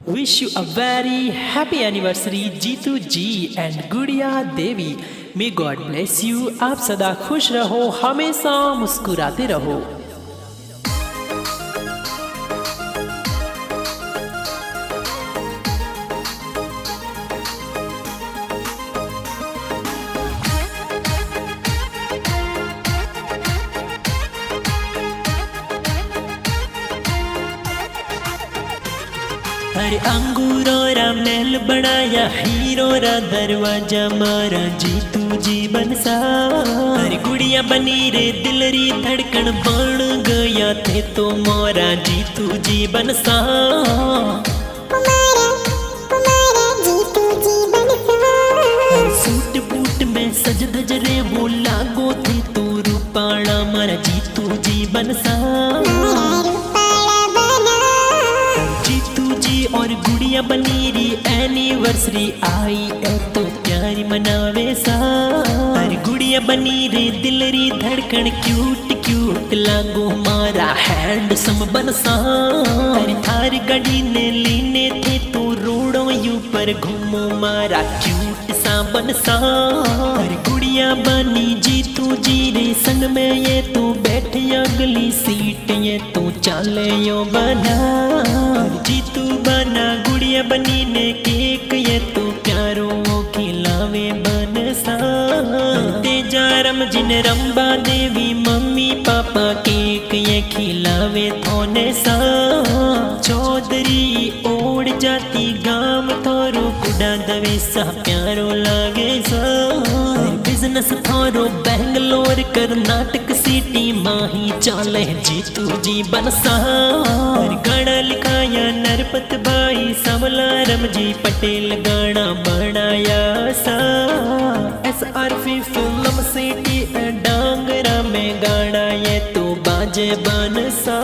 Wish you a very happy anniversary Jitu ji and Gudiya Devi. May God bless you. आप सदा खुश रहो, हमेशा मुस्कुराते रहो। अरे अंगूरों रा महल बनाया, हीरो रा दरवाजा मारा, जीतू जी बनसा। अरे गुड़िया बनी रे दिल री धड़कन बन गया थे तो मोरा जीतू जी बनसा। सूट बूट में सज धज रे वो लागो थे तो रूपाड़ा मारा जीतू जी बनसा। और गुड़िया बनी री एनिवर्सरी आई है तो प्यारी मनावे सा। अरे गुड़िया बनी रे दिल री धड़कन क्यूट क्यूट लागो मारा हैंडसम बनसा। अरे थार गाड़ी ने लेने थे तो रोडों यू पर घूमो मारा क्यूट सा बनसा। अरे गुड़िया बनी जीतू जी रे संग में ये तो बैठे अगली सीट ये तो चले यो बना। जीतू बना गुड़िया बनी ने केक ये तो प्यारो खिलावे बनसा। तेजा रम जिन रंबा देवी मम्मी पापा केक ये खिलावे थोने सा। चौधरी ओढ़ जाती गाम थोरो कुड़ा दवे सा प्यारो लागे सा। बिजनेस थोरो बेंगलोर कर्नाटक सिटी माही चाले जीतू जी बनसा। गाना लिखाया नरपत भाई समला रमजी पटेल गाना बनाया सा। SRF फिल्म सिटी डांगरा में गाना ये तो बाजे बनसा।